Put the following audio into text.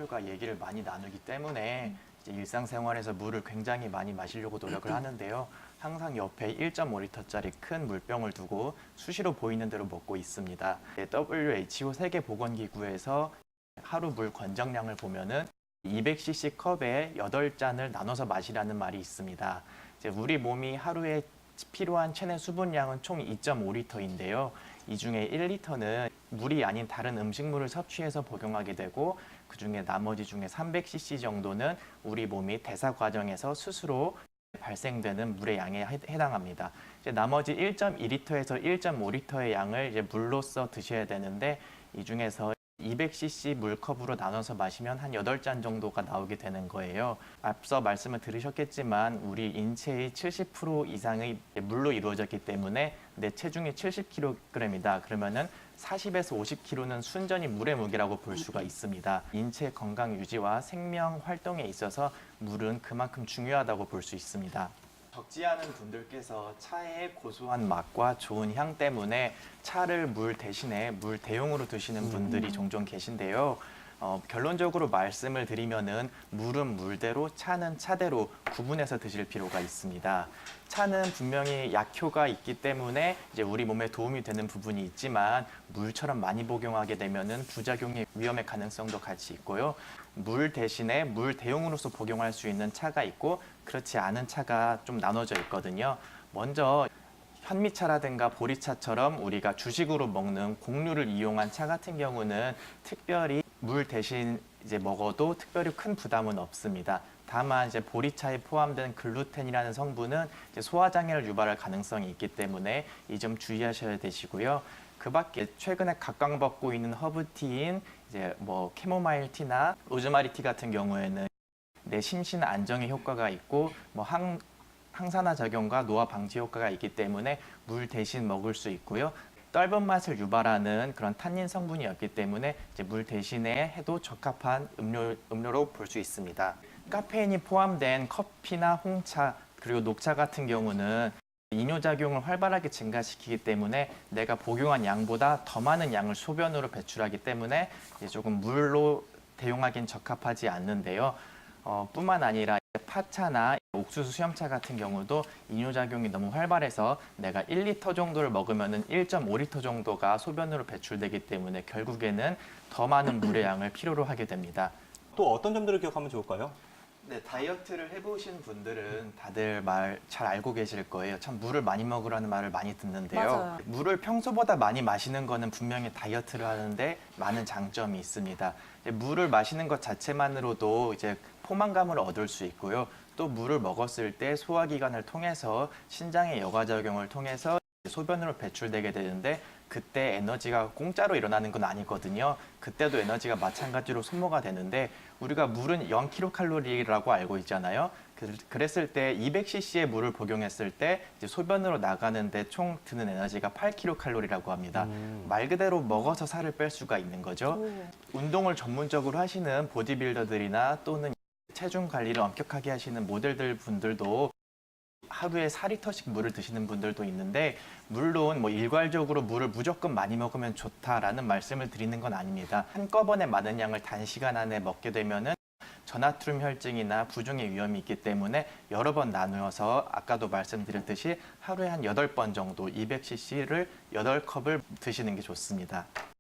친구들과 얘기를 많이 나누기 때문에 이제 일상생활에서 물을 굉장히 많이 마시려고 노력을 하는데요. 항상 옆에 1.5리터짜리 큰 물병을 두고 수시로 보이는 대로 먹고 있습니다. WHO 세계보건기구에서 하루 물 권장량을 보면은 200cc 컵에 8잔을 나눠서 마시라는 말이 있습니다. 이제 우리 몸이 하루에 필요한 체내 수분량은 총 2.5리터인데요. 이 중에 1리터는 물이 아닌 다른 음식물을 섭취해서 복용하게 되고 그중에 나머지 중에 300cc 정도는 우리 몸이 대사 과정에서 스스로 발생되는 물의 양에 해당합니다. 이제 나머지 1.2리터에서 1.5리터의 양을 이제 물로써 드셔야 되는데 이 중에서 200cc 물컵으로 나눠서 마시면 한 8잔 정도가 나오게 되는 거예요. 앞서 말씀을 들으셨겠지만 우리 인체의 70% 이상의 물로 이루어졌기 때문에 내 체중이 70kg이다. 그러면은 40에서 50kg는 순전히 물의 무게라고 볼 수가 있습니다. 인체 건강 유지와 생명 활동에 있어서 물은 그만큼 중요하다고 볼 수 있습니다. 적지 않은 분들께서 차의 고소한 맛과 좋은 향 때문에 차를 물 대신에 물 대용으로 드시는 분들이 종종 계신데요. 결론적으로 말씀을 드리면은 물은 물대로 차는 차대로 구분해서 드실 필요가 있습니다. 차는 분명히 약효가 있기 때문에 이제 우리 몸에 도움이 되는 부분이 있지만 물처럼 많이 복용하게 되면은 부작용의 위험의 가능성도 같이 있고요. 물 대신에 물 대용으로서 복용할 수 있는 차가 있고 그렇지 않은 차가 좀 나눠져 있거든요. 먼저 현미차라든가 보리차처럼 우리가 주식으로 먹는 곡류를 이용한 차 같은 경우는 특별히 물 대신 이제 먹어도 특별히 큰 부담은 없습니다. 다만 이제 보리차에 포함된 글루텐이라는 성분은 이제 소화장애를 유발할 가능성이 있기 때문에 이 점 주의하셔야 되시고요. 그 밖에 최근에 각광받고 있는 허브티인 이제 뭐 캐모마일 티나 로즈마리 티 같은 경우에는 내 심신 안정에 효과가 있고 뭐 항산화 작용과 노화 방지 효과가 있기 때문에 물 대신 먹을 수 있고요. 떫은 맛을 유발하는 그런 탄닌 성분이 없기 때문에 이제 물 대신에 해도 적합한 음료로 볼 수 있습니다. 카페인이 포함된 커피나 홍차 그리고 녹차 같은 경우는 이뇨작용을 활발하게 증가시키기 때문에 내가 복용한 양보다 더 많은 양을 소변으로 배출하기 때문에 이제 조금 물로 대용하기는 적합하지 않는데요. 뿐만 아니라 파차나 옥수수 수염차 같은 경우도 이뇨작용이 너무 활발해서 내가 1리터 정도를 먹으면 1.5리터 정도가 소변으로 배출되기 때문에 결국에는 더 많은 물의 양을 필요로 하게 됩니다. 또 어떤 점들을 기억하면 좋을까요? 네, 다이어트를 해보신 분들은 다들 말 잘 알고 계실 거예요. 참 물을 많이 먹으라는 말을 많이 듣는데요. 맞아요. 물을 평소보다 많이 마시는 거는 분명히 다이어트를 하는데 많은 장점이 있습니다. 물을 마시는 것 자체만으로도 이제 포만감을 얻을 수 있고요. 또 물을 먹었을 때 소화기관을 통해서 신장의 여과작용을 통해서 소변으로 배출되게 되는데 그때 에너지가 공짜로 일어나는 건 아니거든요. 그때도 에너지가 마찬가지로 소모가 되는데 우리가 물은 0kcal라고 알고 있잖아요. 그랬을 때 200cc의 물을 복용했을 때 이제 소변으로 나가는데 총 드는 에너지가 8kcal라고 합니다. 말 그대로 먹어서 살을 뺄 수가 있는 거죠. 운동을 전문적으로 하시는 보디빌더들이나 또는 체중 관리를 엄격하게 하시는 모델들 분들도 하루에 4리터씩 물을 드시는 분들도 있는데 물론 뭐 일괄적으로 물을 무조건 많이 먹으면 좋다라는 말씀을 드리는 건 아닙니다. 한꺼번에 많은 양을 단시간 안에 먹게 되면은 저나트륨 혈증이나 부종의 위험이 있기 때문에 여러 번 나누어서 아까도 말씀드렸듯이 하루에 한 8번 정도 200cc를 8컵을 드시는 게 좋습니다.